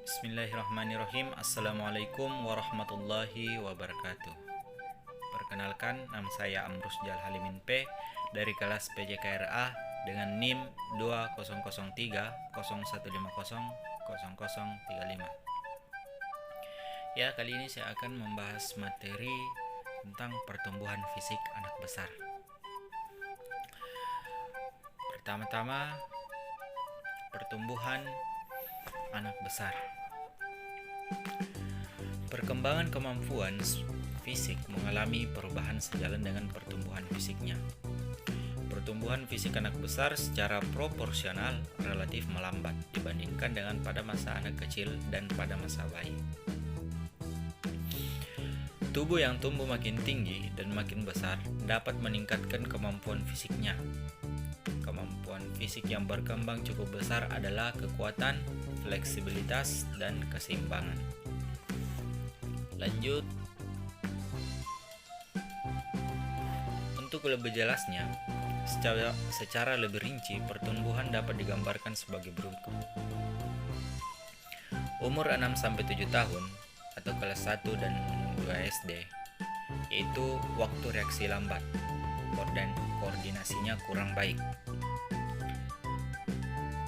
Bismillahirrahmanirrahim. Assalamualaikum warahmatullahi wabarakatuh. Perkenalkan, nama saya Amrus Jal Halimin P dari kelas PJKRA dengan NIM 200301500035. Ya, kali ini saya akan membahas materi tentang pertumbuhan fisik anak besar. Pertama-tama, pertumbuhan anak besar. Perkembangan kemampuan fisik mengalami perubahan sejalan dengan pertumbuhan fisiknya. Pertumbuhan fisik anak besar secara proporsional relatif melambat dibandingkan dengan pada masa anak kecil dan pada masa bayi. Tubuh yang tumbuh makin tinggi dan makin besar dapat meningkatkan kemampuan fisiknya. Kemampuan fisik yang berkembang cukup besar adalah kekuatan, fleksibilitas, dan keseimbangan. Lanjut. Untuk lebih jelasnya, secara lebih rinci, pertumbuhan dapat digambarkan sebagai berikut. Umur 6-7 tahun atau kelas 1 dan 2 SD, yaitu waktu reaksi lambat dan koordinasinya kurang baik.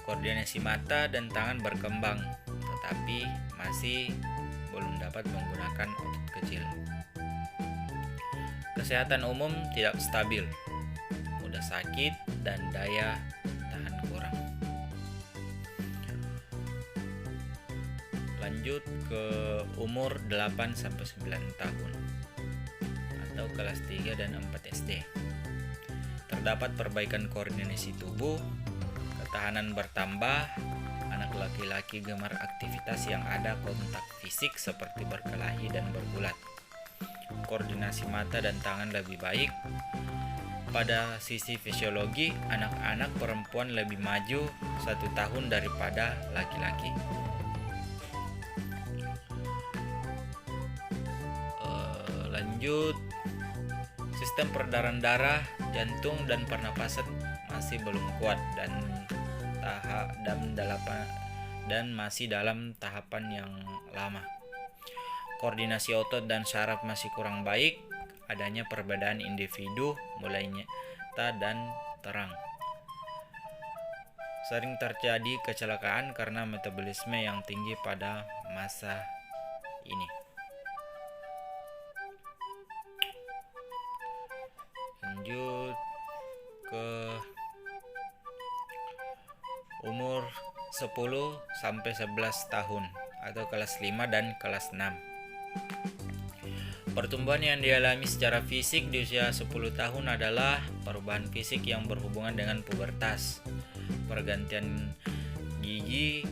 Koordinasi mata dan tangan berkembang, tetapi masih belum dapat menggunakan otot kecil. Kesehatan umum tidak stabil, mudah sakit, dan daya tahan kurang. Lanjut ke umur 8-9 tahun atau kelas 3 dan 4 SD. Terdapat perbaikan koordinasi tubuh, ketahanan bertambah, anak laki-laki gemar aktivitas yang ada kontak fisik seperti berkelahi dan bergulat. Koordinasi mata dan tangan lebih baik. Pada sisi fisiologi, anak-anak perempuan lebih maju 1 tahun daripada laki-laki. Lanjut, sistem peredaran darah, jantung, dan pernapasan masih belum kuat dan masih dalam tahapan yang lama. Koordinasi otot dan saraf masih kurang baik. Adanya perbedaan individu mulai nyata dan terang. Sering terjadi kecelakaan karena metabolisme yang tinggi pada masa ini. Lanjut ke umur 10-11 tahun atau kelas 5 dan kelas 6. Pertumbuhan yang dialami secara fisik di usia 10 tahun adalah perubahan fisik yang berhubungan dengan pubertas, pergantian gigi,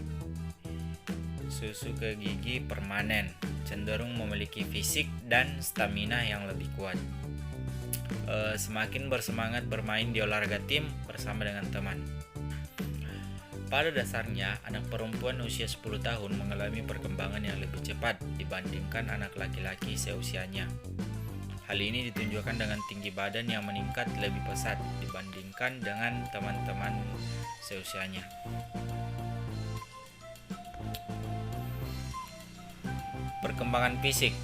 susu ke gigi permanen, cenderung memiliki fisik dan stamina yang lebih kuat. Semakin bersemangat bermain di olahraga tim bersama dengan teman. Pada dasarnya, anak perempuan usia 10 tahun mengalami perkembangan yang lebih cepat dibandingkan anak laki-laki seusianya. Hal ini ditunjukkan dengan tinggi badan yang meningkat lebih pesat dibandingkan dengan teman-teman seusianya. Perkembangan fisik.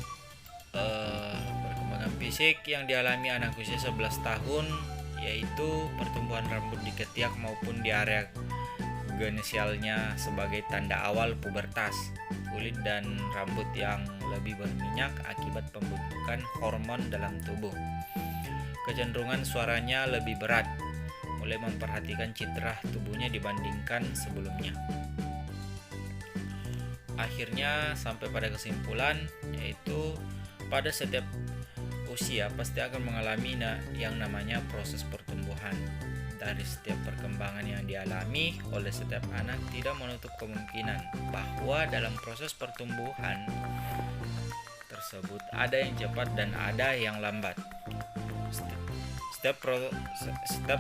Perkembangan fisik yang dialami anak usia 11 tahun yaitu pertumbuhan rambut di ketiak maupun di area genisialnya sebagai tanda awal pubertas, kulit dan rambut yang lebih berminyak akibat pembentukan hormon dalam tubuh. Kecenderungan suaranya lebih berat, mulai memperhatikan citra tubuhnya dibandingkan sebelumnya. Akhirnya sampai pada kesimpulan, yaitu pada setiap usia pasti akan mengalami yang namanya proses pertumbuhan. Dari setiap perkembangan yang dialami oleh setiap anak tidak menutup kemungkinan bahwa dalam proses pertumbuhan tersebut ada yang cepat dan ada yang lambat. Setiap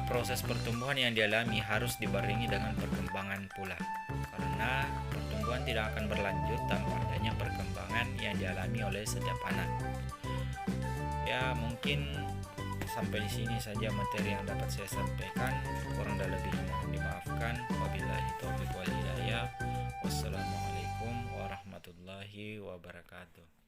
proses pertumbuhan yang dialami harus dibarengi dengan perkembangan pula, karena pertumbuhan tidak akan berlanjut tanpa adanya perkembangan yang dialami oleh setiap anak. Ya, mungkin sampai di sini saja materi yang dapat saya sampaikan. Kurang dan lebihnya mohon dimaafkan. Wabillahi taufiq wal hidayah. Wassalamualaikum warahmatullahi wabarakatuh. warahmatullahi wabarakatuh.